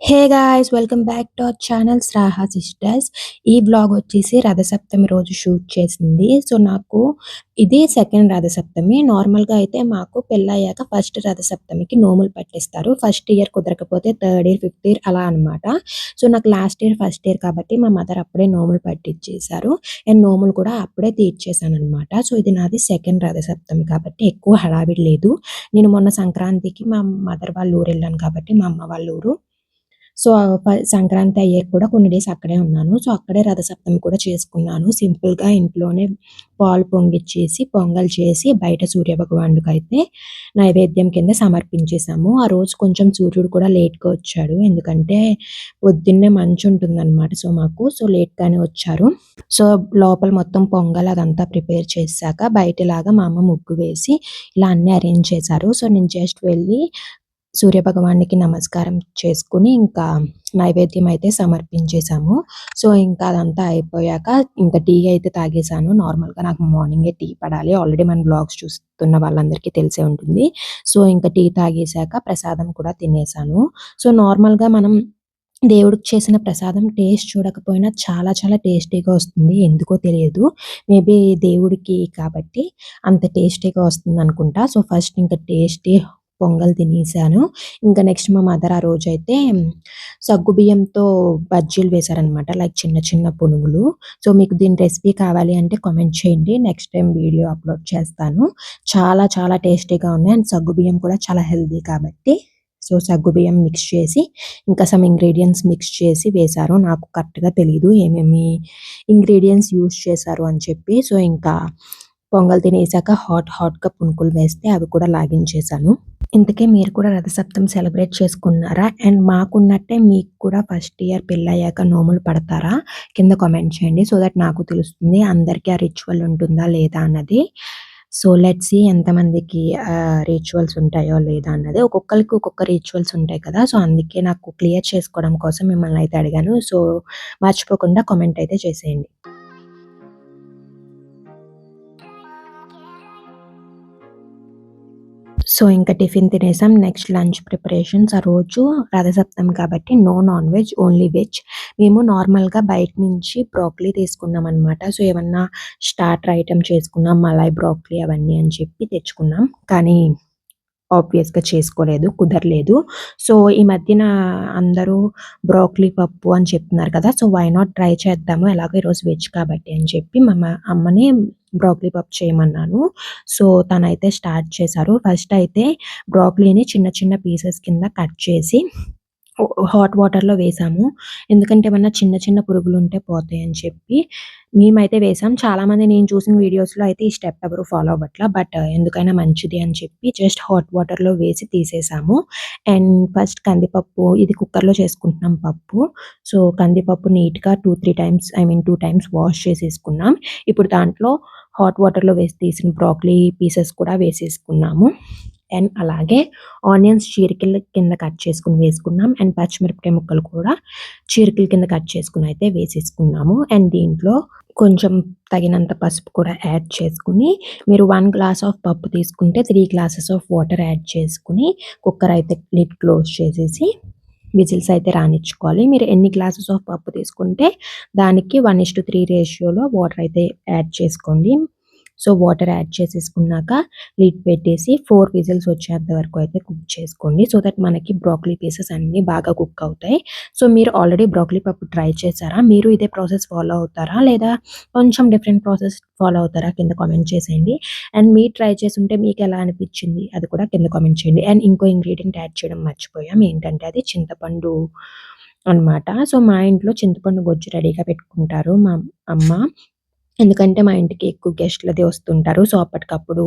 Hey guys! Welcome back to our channel శ్రాహ sisters. ఈ vlog వచ్చేసి రథసప్తమి రోజు షూట్ చేసింది. సో, నాకు ఇది సెకండ్ రథసప్తమి. నార్మల్‌గా అయితే మాకు పెళ్ళయ్యాక ఫస్ట్ రథసప్తమికి నోములు పట్టిస్తారు. ఫస్ట్ ఇయర్ కుదరకపోతే థర్డ్ ఇయర్, ఫిఫ్త్ ఇయర్ అలా అనమాట. సో, నాకు లాస్ట్ ఇయర్ ఫస్ట్ ఇయర్ కాబట్టి మా మదర్ అప్పుడే నోములు పట్టిచ్చేశారు. అండ్ నోములు కూడా అప్పుడే తీర్చేశాననమాట. సో, ఇది నాది సెకండ్ రథసప్తమి కాబట్టి ఎక్కువ హడావిడి లేదు. నేను మొన్న సంక్రాంతికి మా మదర్ వాళ్ళ ఊరెళ్ళాను కాబట్టి మా అమ్మ వాళ్ళ ఊరు. సో, సంక్రాంతి అయ్యాక కూడా కొన్ని డేస్ అక్కడే ఉన్నాను. సో, అక్కడే రథసప్తమి కూడా చేసుకున్నాను. సింపుల్‌గా ఇంట్లోనే పాలు పొంగిచ్చేసి, పొంగల్ చేసి, బయట సూర్యభగవానుడికైతే నైవేద్యం కింద సమర్పించేసాము. ఆ రోజు కొంచెం సూర్యుడు కూడా లేట్‌గా వచ్చాడు. ఎందుకంటే పొద్దున్నే మంచుంటుందనమాట. సో, లేట్‌గానే వచ్చారు. సో, లోపల మొత్తం పొంగల్ అదంతా ప్రిపేర్ చేశాక బయటలాగా మా అమ్మ ముగ్గు వేసి ఇలా అన్నీ అరేంజ్ చేశారు. సో, నేను జస్ట్ వెళ్ళి సూర్యభగవానుడికి నమస్కారం చేసుకొని, ఇంకా నైవేద్యం అయితే సమర్పించేసాము. సో, ఇంకా అదంతా అయిపోయాక ఇంకా టీ అయితే తాగేసాను. నార్మల్‌గా నాకు మార్నింగే టీ పడాలి. ఆల్రెడీ మన వ్లాగ్స్ చూస్తున్న వాళ్ళందరికీ తెలిసే ఉంటుంది. సో, ఇంకా టీ తాగేసాక ప్రసాదం కూడా తినేసాను. సో, నార్మల్‌గా మనం దేవుడికి చేసిన ప్రసాదం టేస్ట్ చూడకపోయినా చాలా చాలా టేస్టీగా వస్తుంది. ఎందుకో తెలియదు. మేబీ దేవుడికి కాబట్టి అంత టేస్టీగా వస్తుందనుకుంటా. సో, ఫస్ట్ ఇంకా టేస్టీ పొంగల్ తినేసాను. ఇంకా నెక్స్ట్ మా మదర్ ఆ రోజైతే సగ్గుబియ్యంతో బజ్జీలు వేశారనమాట. లైక్ చిన్న చిన్న పునుగులు. సో, మీకు దీని రెసిపీ కావాలి అంటే కామెంట్ చేయండి. నెక్స్ట్ టైమ్ వీడియో అప్‌లోడ్ చేస్తాను. చాలా చాలా టేస్టీగా ఉన్నాయి. అండ్ సగ్గుబియ్యం కూడా చాలా హెల్తీ కాబట్టి సో, సగ్గుబియ్యం మిక్స్ చేసి ఇంకా సమ్ ఇంగ్రీడియెంట్స్ మిక్స్ చేసి వేశారు. నాకు కరెక్ట్‌గా తెలీదు ఏమేమి ఇంగ్రీడియెంట్స్ యూజ్ చేశారు అని చెప్పి. సో, ఇంకా పొంగల్ తినేసాక హాట్‌గా పునుకులు వేస్తే అవి కూడా లాగించేశాను. ఇంతకీ మీరు కూడా రథసప్తమి సెలబ్రేట్ చేసుకున్నారా? అండ్ మాకున్నట్టే మీకు కూడా ఫస్ట్ ఇయర్ పెళ్ళయ్యాక నోములు పడతారా? కింద కామెంట్ చేయండి. సో దట్ నాకు తెలుస్తుంది అందరికీ ఆ రిచువల్ ఉంటుందా లేదా అన్నది. సో లెట్స్ సీ ఎంతమందికి రిచువల్స్ ఉంటాయో లేదా అన్నది. ఒక్కొక్కళ్ళకి ఒక్కొక్క రిచువల్స్ ఉంటాయి కదా! సో అందుకే నాకు క్లియర్ చేసుకోవడం కోసం మిమ్మల్ని అయితే అడిగాను. సో మర్చిపోకుండా కామెంట్ అయితే చేసేయండి. సో, ఇంకా టిఫిన్ తినేసాం. Next lunch preparations. ఆ రోజు రథసప్తమి కాబట్టి no non veg, only veg. మేము నార్మల్‌గా బయట నుంచి బ్రోకలీ తీసుకున్నామనమాట. సో, ఏమన్నా స్టార్టర్ ఐటెమ్ చేసుకుందాం, మలాయ్ బ్రోకలీ అవన్నీ అని చెప్పి తెచ్చుకున్నాం. కానీ ఆబ్వియస్‌గా చేసుకోలేదు. కుదరలేదు. సో, ఈ మధ్యన అందరూ బ్రోకలీ పప్పు అని చెప్తున్నారు కదా! సో, వై నాట్ ట్రై చేద్దాము. ఎలాగో ఈరోజు వెజ్ కాబట్టి అని చెప్పి అమ్మని బ్రోకలీ పప్పు చేయమన్నాను. సో, తనైతే స్టార్ట్ చేశారు. ఫస్ట్ అయితే బ్రోకలీని చిన్న చిన్న పీసెస్ కింద కట్ చేసి హాట్ వాటర్‌లో వేసాము. ఎందుకంటే ఏమన్నా చిన్న చిన్న పురుగులుంటే పోతాయని చెప్పి మేమైతే వేసాం. చాలామంది నేను చూసిన వీడియోస్‌లో అయితే ఈ స్టెప్ ఎవరు ఫాలో అవ్వట్ల. బట్ ఎందుకైనా మంచిది అని చెప్పి జస్ట్ హాట్ వాటర్‌లో వేసి తీసేసాము. అండ్ ఫస్ట్ కందిపప్పు ఇది కుక్కర్‌లో చేసుకుంటున్నాం పప్పు. సో, కందిపప్పు నీట్‌గా 2 టైమ్స్ 2 టైమ్స్ వాష్ చేసేసుకున్నాం. ఇప్పుడు దాంట్లో హాట్ వాటర్‌లో వేసి తీసిన బ్రోకలీ పీసెస్ కూడా వేసేసుకున్నాము. అండ్ అలాగే ఆనియన్స్ చీరికల కింద కట్ చేసుకొని వేసుకున్నాం. అండ్ పచ్చిమిరపకాయ ముక్కలు కూడా చీరికల కింద కట్ చేసుకొని అయితే వేసేసుకున్నాము. అండ్ దీంట్లో కొంచెం తగినంత పసుపు కూడా యాడ్ చేసుకొని, మీరు 1 గ్లాస్ ఆఫ్ పప్పు తీసుకుంటే 3 గ్లాసెస్ ఆఫ్ వాటర్ యాడ్ చేసుకొని, కుక్కర్ అయితే లిడ్ క్లోజ్ చేసేసి విజిల్స్ అయితే రానిచ్చుకోవాలి. మీరు ఎన్ని గ్లాసెస్ ఆఫ్ పప్పు తీసుకుంటే దానికి 1:3 రేషియోలో వాటర్ అయితే యాడ్ చేసుకోండి. సో, వాటర్ యాడ్ చేసేసుకున్నాక లిడ్ పెట్టేసి 4 విజిల్స్ వచ్చేంత వరకు అయితే కుక్ చేసుకోండి. సో దట్ మనకి బ్రోకలీ పీసెస్ అన్నీ బాగా కుక్ అవుతాయి. సో, మీరు ఆల్రెడీ బ్రోకలీ పప్పు ట్రై చేశారా? మీరు ఇదే ప్రాసెస్ ఫాలో అవుతారా? లేదా కొంచెం డిఫరెంట్ ప్రాసెస్ ఫాలో అవుతారా? కింద కామెంట్ చేసేయండి. అండ్ మీరు ట్రై చేసుంటే మీకెలా అనిపిచ్చింది? అది కూడా కింద కామెంట్ చేయండి. అండ్ ఇంకో ఇంగ్రీడియెంట్ యాడ్ చేయడం మర్చిపోయాం. ఏంటంటే అది చింతపండు అనమాట. సో, మా ఇంట్లో చింతపండు గొజ్జు రెడీగా పెట్టుకుంటారు మా అమ్మ. ఎందుకంటే మా ఇంటికి ఎక్కువ గెస్ట్‌లది వస్తుంటారు. సో, అప్పటికప్పుడు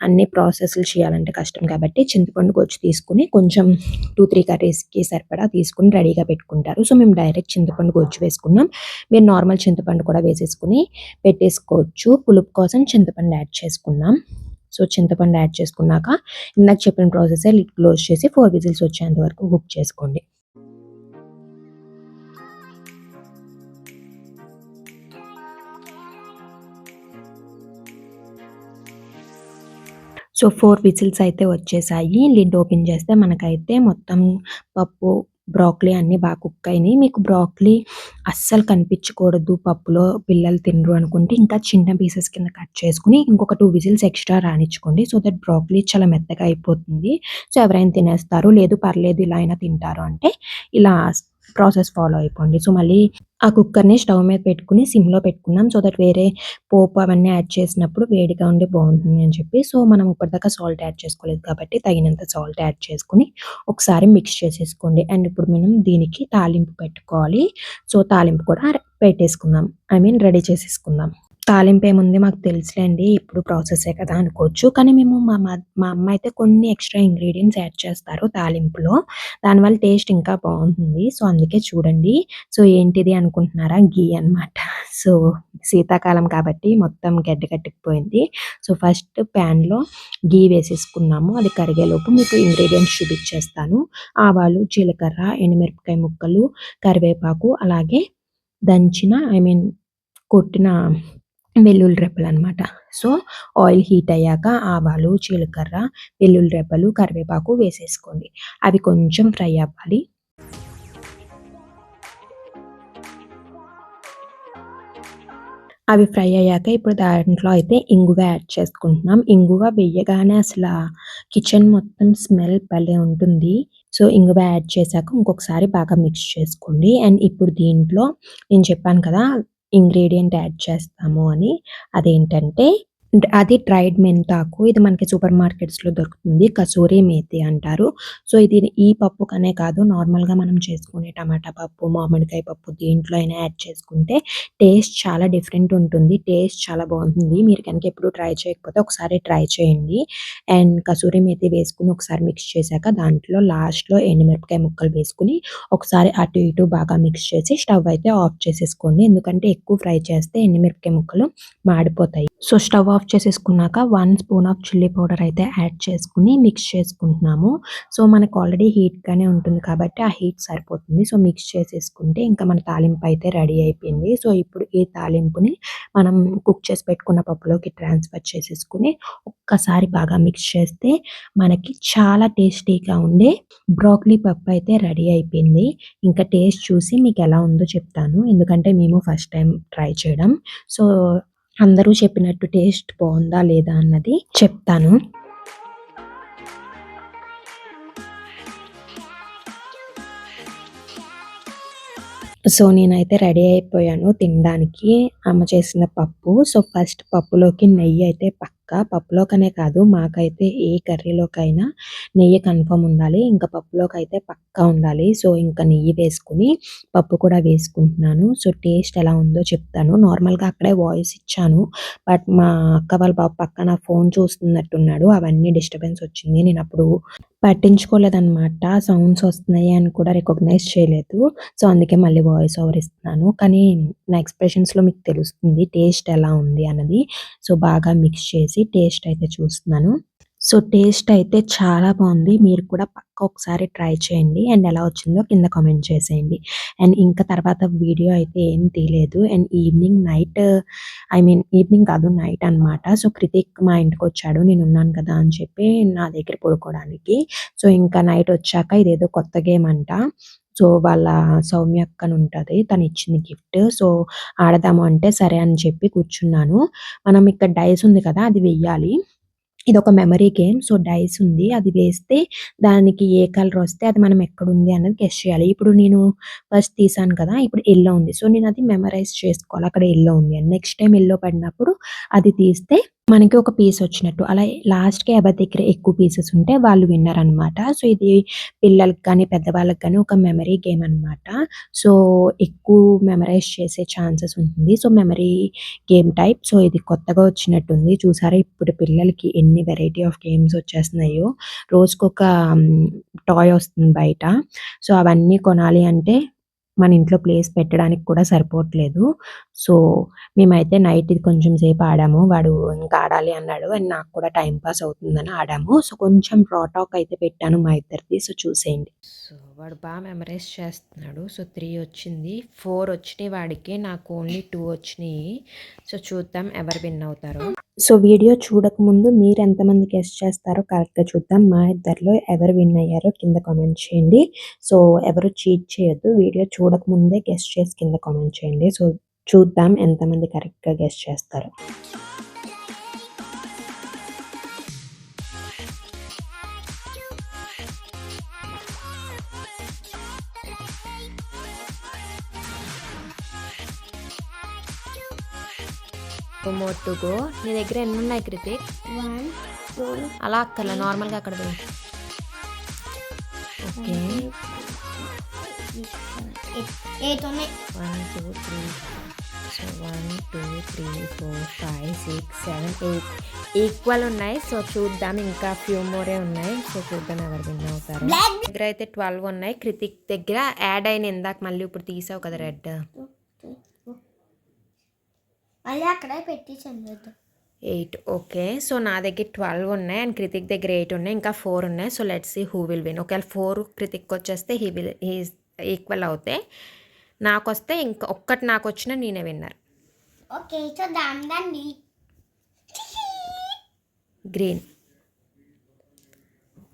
అన్ని ప్రాసెస్‌లు చేయాలంటే కష్టం కాబట్టి చింతపండు గొజ్జు తీసుకొని కొంచెం 2, 3 కర్రీస్‌కి సరిపడా తీసుకొని రెడీగా పెట్టుకుంటారు. సో, మేము డైరెక్ట్ చింతపండు గొజ్జు వేసుకున్నాం. మీరు నార్మల్ చింతపండు కూడా వేసేసుకొని పెట్టేసుకోవచ్చు. పులుపు కోసం చింతపండు యాడ్ చేసుకున్నాం. సో, చింతపండు యాడ్ చేసుకున్నాక ఇందాక చెప్పిన ప్రాసెసే లిడ్ క్లోజ్ చేసి 4 విజిల్స్ వచ్చేంత వరకు కుక్ చేసుకోండి. సో, 4 విజిల్స్ అయితే వచ్చేసాయి. లిడ్ ఓపెన్ చేస్తే మనకైతే మొత్తం పప్పు బ్రోకలీ అన్నీ బాగా కుక్ అయినాయి. మీకు బ్రోకలీ అస్సలు కనిపించకూడదు పప్పులో, పిల్లలు తినరు అనుకుంటే ఇంకా చిన్న పీసెస్ కింద కట్ చేసుకొని ఇంకొక 2 విజిల్స్ ఎక్స్‌ట్రా రానిచ్చుకోండి. సో దట్ బ్రోకలీ చాలా మెత్తగా అయిపోతుంది. సో ఎవరైనా తినేస్తారు. లేదు పర్లేదు ఇలా అయినా తింటారు అంటే ఇలా ప్రాసెస్ ఫాలో అయిపోండి. సో మళ్ళీ ఆ కుక్కర్‌ని స్టవ్ మీద పెట్టుకొని సిమ్‌లో పెట్టుకున్నాం. సో దట్ వేరే పోపు అవన్నీ యాడ్ చేసినప్పుడు వేడిగా ఉండి బావుంటుంది అని చెప్పి. సో మనం ఇప్పటిదాకా సాల్ట్ యాడ్ చేసుకోలేదు కాబట్టి తగినంత సాల్ట్ యాడ్ చేసుకొని ఒకసారి మిక్స్ చేసేసుకోండి. అండ్ ఇప్పుడు మనం దీనికి తాలింపు పెట్టుకోవాలి. సో తాలింపు కూడా పెట్టేసుకుందాం. రెడీ చేసేసుకుందాం. తాలింపేముంది మాకు తెలుసులేండి. ఎప్పుడు ప్రాసెసే కదా అనుకోవచ్చు. కానీ మేము మా అమ్మ అయితే కొన్ని ఎక్స్‌ట్రా ఇంగ్రీడియెంట్స్ యాడ్ చేస్తారు తాలింపులో. దానివల్ల టేస్ట్ ఇంకా బావుంటుంది. సో, అందుకే చూడండి. సో, ఏంటిది అనుకుంటున్నారా? ఘీ అనమాట. సో, శీతాకాలం కాబట్టి మొత్తం గడ్డ కట్టుకుపోయింది. సో, ఫస్ట్ ప్యాన్‌లో ఘీ వేసేసుకున్నాము. అది కరిగేలోపు మీకు ఇంగ్రీడియెంట్స్ చూపిచ్చేస్తాను. ఆవాలు, జీలకర్ర, ఎండుమిరపకాయ ముక్కలు, కరివేపాకు అలాగే దంచిన కొట్టిన వెల్లుల్లి రెబ్బలనమాట. సో, ఆయిల్ హీట్ అయ్యాక ఆవాలు, జీలకర్ర, వెల్లుల్లి రెబ్బలు, కరివేపాకు వేసేసుకోండి. అవి కొంచెం ఫ్రై అవ్వాలి. అవి ఫ్రై అయ్యాక ఇప్పుడు దాంట్లో అయితే ఇంగువ యాడ్ చేసుకుంటున్నాం. ఇంగువ వెయ్యగానే కిచెన్ మొత్తం స్మెల్ భలే ఉంటుంది. సో, ఇంగువ యాడ్ చేశాక ఇంకొకసారి బాగా మిక్స్ చేసుకోండి. అండ్ ఇప్పుడు దీంట్లో నేను చెప్పాను కదా! ఇంగ్రీడియెంట్ యాడ్ చేస్తాము అని. అదేంటంటే అది డ్రైడ్ మెంతాకు. ఇది మనకి సూపర్ మార్కెట్స్‌లో దొరుకుతుంది. కసూరి మేతి అంటారు. సో, ఇది ఈ పప్పుకనే కాదు నార్మల్‌గా మనం చేసుకునే టమాటా పప్పు, మామిడికాయ పప్పు దేంట్లో అయినా యాడ్ చేసుకుంటే టేస్ట్ చాలా డిఫరెంట్ ఉంటుంది. టేస్ట్ చాలా బావుంటుంది. మీరు కనుక ఎప్పుడు ట్రై చేయకపోతే ఒకసారి ట్రై చేయండి. అండ్ కసూరి మేతి వేసుకొని ఒకసారి మిక్స్ చేశాక దాంట్లో లాస్ట్‌లో ఎండుమిరపకాయ ముక్కలు వేసుకొని ఒకసారి అటు ఇటు బాగా మిక్స్ చేసి స్టవ్ అయితే ఆఫ్ చేసేసుకోండి. ఎందుకంటే ఎక్కువ ఫ్రై చేస్తే ఎండుమిరపకాయ ముక్కలు మాడిపోతాయి. సో, స్టవ్ ఆఫ్ చేసేసుకున్నాక 1 స్పూన్ ఆఫ్ చిల్లీ పౌడర్ అయితే యాడ్ చేసుకొని మిక్స్ చేసుకుంటున్నాము. సో, మనకు ఆల్రెడీ హీట్‌గానే ఉంటుంది కాబట్టి ఆ హీట్ సరిపోతుంది. సో, మిక్స్ చేసేసుకుంటే ఇంకా మన తాలింపు అయితే రెడీ అయిపోయింది. సో, ఇప్పుడు ఈ తాలింపుని మనం కుక్ చేసి పెట్టుకున్న పప్పులోకి ట్రాన్స్‌ఫర్ చేసేసుకొని ఒక్కసారి బాగా మిక్స్ చేస్తే మనకి చాలా టేస్టీగా ఉండే బ్రోకలీ పప్పు అయితే రెడీ అయిపోయింది. ఇంకా టేస్ట్ చూసి మీకెలా ఉందో చెప్తాను. ఎందుకంటే మేము ఫస్ట్ టైమ్ ట్రై చేయడం. సో, అందరూ చెప్పినట్టు టేస్ట్ బావుందా లేదా అన్నది చెప్తాను. సో, నేనైతే రెడీ అయిపోయాను తినడానికి. అమ్మ చేసిన పప్పు. సో, ఫస్ట్ పప్పులోకి నెయ్యి అయితే పక్కా. పప్పులోకనే కాదు మాకైతే ఏ కర్రీలోకైనా నెయ్యి కన్ఫర్మ్ ఉండాలి. ఇంకా పప్పులోకైతే పక్కా ఉండాలి. సో, ఇంకా నెయ్యి వేసుకొని పప్పు కూడా వేసుకుంటున్నాను. సో, టేస్ట్ ఎలా ఉందో చెప్తాను. నార్మల్‌గా అక్కడే వాయిస్ ఇచ్చాను. బట్ మా అక్క వాళ్ళ బాబు పక్కన ఫోన్ చూస్తున్నట్టున్నాడు. అవన్నీ డిస్టర్బెన్స్ వచ్చింది. నేనప్పుడు పట్టించుకోలేదనమాట. సౌండ్స్ వస్తున్నాయి అని కూడా రికగ్నైజ్ చేయలేదు. సో, అందుకే మళ్ళీ వాయిస్ ఓవర్ ఇస్తున్నాను. కానీ నా ఎక్స్‌ప్రెషన్స్‌లో మీకు తెలుస్తుంది టేస్ట్ ఎలా ఉంది అన్నది. సో, బాగా మిక్స్ చేసి టేస్ట్ అయితే చూస్తున్నాను. సో, టేస్ట్ అయితే చాలా బావుంది. మీరు కూడా పక్కా ఒకసారి ట్రై చేయండి. అండ్ ఎలా వచ్చిందో కింద కామెంట్ చేసేయండి. అండ్ ఇంకా తర్వాత వీడియో అయితే ఏం తీయలేదు. అండ్ ఈవినింగ్ కాదు నైట్ అనమాట. సో, కృతిక్ మా ఇంటికొచ్చాడు. నేనున్నాను కదా అని చెప్పి నా దగ్గర పడుకోవడానికి. సో, ఇంకా నైట్ వచ్చాక ఇదేదో కొత్త గేమ్ అంట. సో, వాళ్ళ సౌమ్య అక్కనుంటది. తనిచ్చింది గిఫ్ట్. సో, ఆడదాము అంటే సరే అని చెప్పి కూర్చున్నాను. మనం ఇక్కడ డైస్ ఉంది కదా! అది వెయ్యాలి. ఇదొక మెమరీ గేమ్. సో, డైస్ ఉంది. అది వేస్తే దానికి ఏ కలర్ వస్తే అది మనం ఎక్కడుంది అన్నది గెస్ చేయాలి. ఇప్పుడు నేను ఫస్ట్ తీసాను కదా! ఇప్పుడు యెల్లో ఉంది. సో, నేనది మెమరైజ్ చేసుకోవాలి. అక్కడ యెల్లో ఉంది అని. నెక్స్ట్ టైమ్ యెల్లో పడినప్పుడు అది తీస్తే మనకి ఒక పీస్ వచ్చినట్టు. అలా లాస్ట్‌కి ఎవరి దగ్గర ఎక్కువ పీసెస్ ఉంటే వాళ్ళు విన్నర్ అనమాట. సో, ఇది పిల్లలకి గానీ, పెద్దవాళ్ళకి గానీ ఒక మెమరీ గేమ్ అనమాట. సో, ఎక్కువ మెమరైజ్ చేసే ఛాన్సెస్ ఉంటుంది. So, memory game type. So, ఇది కొత్తగా వచ్చినట్టుంది. చూసారా ఇప్పుడు పిల్లలకి ఎన్ని వెరైటీ ఆఫ్ గేమ్స్ వచ్చేస్తున్నాయో. రోజుకొక టాయ్ వస్తుంది బయట. సో, అవన్నీ కొనాలి అంటే మన ఇంట్లో ప్లేస్ పెట్టడానికి కూడా సరిపోవట్లేదు. సో, మేమైతే నైట్ ఇది కొంచెం సేపు ఆడాము. వాడు ఇంకా ఆడాలి అన్నాడు. అండ్ నాకు కూడా టైమ్ పాస్ అవుతుందని ఆడాము. సో, కొంచెం రా టాక్ అయితే పెట్టాను మా ఇద్దరిది. సో, చూసేయండి. సో వాడు బాగా మెమరైజ్ చేస్తున్నాడు. సో 3 వచ్చింది, 4 వచ్చినాయి వాడికి, నాకు ఓన్లీ 2 వచ్చినాయి. సో చూద్దాం ఎవరు విన్ అవుతారో. సో వీడియో చూడకముందు మీరు ఎంతమంది గెస్ చేస్తారో కరెక్ట్గా చూద్దాం. మా ఇద్దరిలో ఎవరు విన్ అయ్యారో కింద కామెంట్ చేయండి. సో ఎవరు చీట్ చేయొద్దు, వీడియో చూడకముందే గెస్ చేసి కింద కామెంట్ చేయండి. సో చూద్దాం ఎంతమంది కరెక్ట్గా గెస్ చేస్తారో. More to go. నీ దగ్గర ఎన్ని ఉన్నాయి కృతిక్? 1 2 అలా అక్కర్లే, నార్మల్గా అక్కడ పోయి. ఓకే 8 ఉన్నాయి. 1 2 3 సో 1 2 3 4 5 6 7 8 ఈక్వల్ ఉన్నాయి. సో చూద్దాం, ఇంకా ఫ్యూ మోరే ఉన్నాయి. సో చూద్దాం ఎవరు విన్ అవుతారు. దగ్గర అయితే 12 ఉన్నాయి. కృతిక్ దగ్గర యాడ్ అయిన ఇందాక మళ్ళీ ఇప్పుడు తీసావు కదా రెడ్. మళ్ళీ అక్కడే పెట్టించండి 8. ఓకే సో నా దగ్గర 12 ఉన్నాయి అండ్ కృతిక్ దగ్గర 8 ఉన్నాయి, ఇంకా 4 ఉన్నాయి. So let's see who will win. ఒకవేళ 4 కృతిక్ వచ్చేస్తే హీఈస్ ఈక్వల్ అవుతాయి. నాకు వస్తే ఇంకా ఒక్కటి నాకు వచ్చినా నేనే విన్నర్. ఓకే సో దాండి green.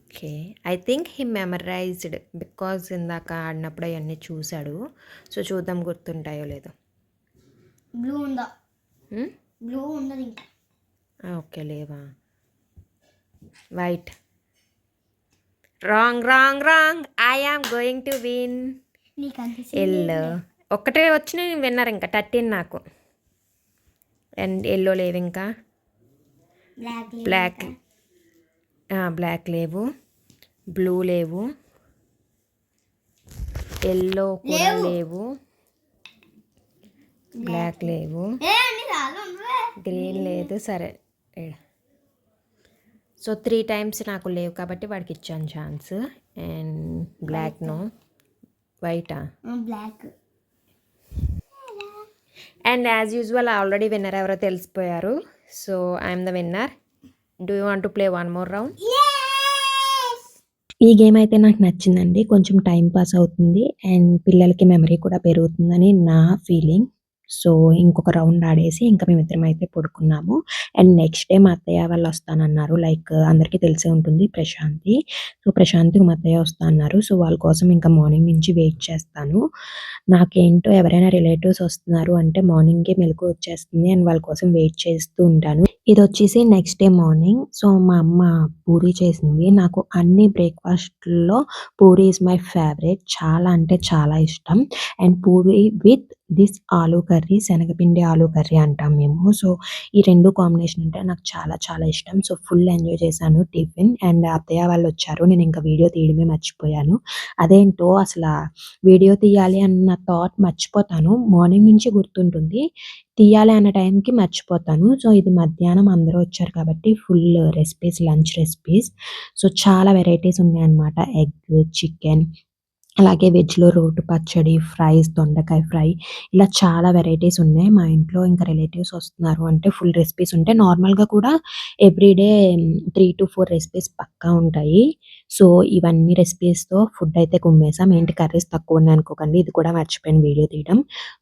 Okay I think he memorized because ఇందాక ఆడినప్పుడు అవన్నీ చూశాడు. సో చూద్దాం గుర్తుంటాయో లేదో. బ్లూ ఉందా? బ్లూ ఉండదు ఇంకా. ఓకే లేవా. White. Wrong wrong wrong, I am going to win. Yellow ఒక్కటే వచ్చి నేను విన్నర్. ఇంకా 13 నాకు. అండ్ ఎల్లో లేవు, ఇంకా బ్లాక్ బ్లాక్ లేవు, బ్లూ లేవు, ఎల్లో కూడా లేవు, బ్లాక్ లేవు, గ్రీన్ లేదు. సరే సో 3 టైమ్స్ నాకు లేవు కాబట్టి వాడికి ఇచ్చాను ఛాన్స్. And black no. వైటా? Black. And as usual already winner ఎవరో తెలిసిపోయారు. So I'm the winner. Do you want to play one more round? ఈ గేమ్ అయితే నాకు నచ్చిందండి. కొంచెం టైం పాస్ అవుతుంది అండ్ పిల్లలకి మెమరీ కూడా పెరుగుతుందని నా ఫీలింగ్. సో ఇంకొక రౌండ్ ఆడేసి ఇంకా మేమిద్దరం అయితే పడుకున్నాము. అండ్ నెక్స్ట్ డే మా అత్తయ్య వాళ్ళు వస్తానన్నారు. లైక్ అందరికీ తెలిసే ఉంటుంది ప్రశాంతి. సో ప్రశాంత్కి మా అత్తయ్య వస్తా అన్నారు. సో వాళ్ళ కోసం ఇంకా మార్నింగ్ నుంచి వెయిట్ చేస్తాను. నాకేంటో ఎవరైనా రిలేటివ్స్ వస్తున్నారు అంటే మార్నింగే మెలకు వచ్చేస్తుంది అండ్ వాళ్ళ కోసం వెయిట్ చేస్తూ ఉంటాను. ఇది వచ్చేసి నెక్స్ట్ డే మార్నింగ్. సో మా అమ్మ పూరీ చేసింది. నాకు అన్ని బ్రేక్ఫాస్ట్లో పూరీ ఈజ్ మై ఫేవరెట్. చాలా అంటే చాలా ఇష్టం. And Puri with this aloo curry, శనగపిండి ఆలూ కర్రీ అంటాం మేము. సో ఈ 2 కాంబినేషన్ అంటే నాకు చాలా చాలా ఇష్టం. సో ఫుల్ ఎంజాయ్ చేశాను టిఫిన్. అండ్ అత్తయ్య వాళ్ళు వచ్చారు. నేను ఇంకా వీడియో తీయడమే మర్చిపోయాను. అదేంటో అసలు వీడియో తీయాలి అన్న థాట్ మర్చిపోతాను. మార్నింగ్ నుంచి గుర్తుంటుంది, తీయాలి అన్న టైంకి మర్చిపోతాను. సో ఇది మధ్యాహ్నం అందరూ వచ్చారు కాబట్టి full recipes, lunch recipes. So చాలా వెరైటీస్ ఉన్నాయన్నమాట. ఎగ్, చికెన్, అలాగే వెజ్‌లో రోటి పచ్చడి, ఫ్రైస్, దొండకాయ ఫ్రై, ఇలా చాలా వెరైటీస్ ఉన్నాయి. మా ఇంట్లో ఇంకా రిలేటివ్స్ వస్తున్నారు అంటే ఫుల్ రెసిపీస్ ఉంటాయి. నార్మల్‌గా కూడా ఎవ్రీడే 3-4 రెసిపీస్ పక్కా ఉంటాయి. సో ఇవన్నీ రెసిపీస్‌తో ఫుడ్ అయితే కుమ్మేసాం. ఏంటి కర్రీస్ తక్కువ ఉన్నాయి అనుకోకండి, ఇది కూడా మర్చిపోయాను వీడియో తీయడం.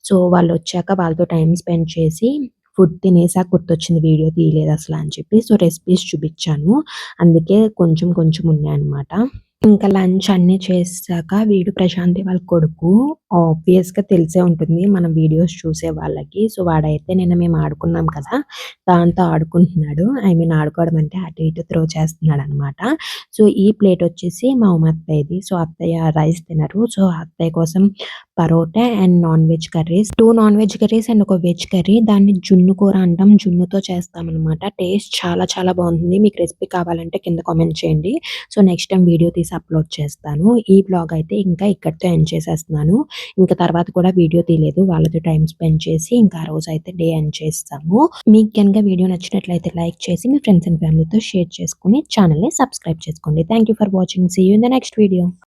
సో వాళ్ళొచ్చాక వాళ్ళతో టైమ్ స్పెండ్ చేసి ఫుడ్ తినేసాక గుర్తొచ్చింది వీడియో తీయలేదు అసల అని చెప్పి. సో రెసిపీస్ చూపించాను. అందుకే కొంచెం కొంచెం ఉన్నాయన్నమాట. ఇంకా లంచ్ అన్నీ చేసాక వీడు ప్రశాంతి వాళ్ళ కొడుకు. ఆబ్వియస్‌గా తెలిసే ఉంటుంది మన వీడియోస్ చూసే వాళ్ళకి. సో వాడైతే నిన్న మేము ఆడుకున్నాం కదా, దాంతో ఆడుకుంటున్నాడు. ఐ మీన్ ఆడుకోవడం అంటే అటు ఇటు త్రో చేస్తున్నాడనమాట. సో ఈ ప్లేట్ వచ్చేసి మా అత్తయ్యది. సో అత్తయ్య రైస్ తినరు. సో అత్తయ్య కోసం parotta and non veg curries, 2 non veg curries and ఒక వెజ్ కర్రీ. దాన్ని జున్ను కూర అంటాం. జున్నుతో చేస్తామనమాట. టేస్ట్ చాలా చాలా బాగుంటుంది. మీకు రెసిపీ కావాలంటే కింద కామెంట్ చేయండి. సో నెక్స్ట్ టైం వీడియో తీసి అప్లోడ్ చేస్తాను. ఈ బ్లాగ్ అయితే ఇంకా ఇక్కడితో ఎండ్ చేసేస్తున్నాను. ఇంకా తర్వాత కూడా వీడియో తీయలేదు. వాళ్ళతో టైం స్పెండ్ చేసి ఇంకా ఆ రోజు అయితే డే ఎండ్ చేస్తాము. మీకు కనుక వీడియో నచ్చినట్లయితే లైక్ చేసి మీ ఫ్రెండ్స్ అండ్ ఫ్యామిలీతో షేర్ చేసుకుని ఛానల్ని సబ్స్క్రైబ్ చేసుకోండి. Thank you for watching. See you in the next video.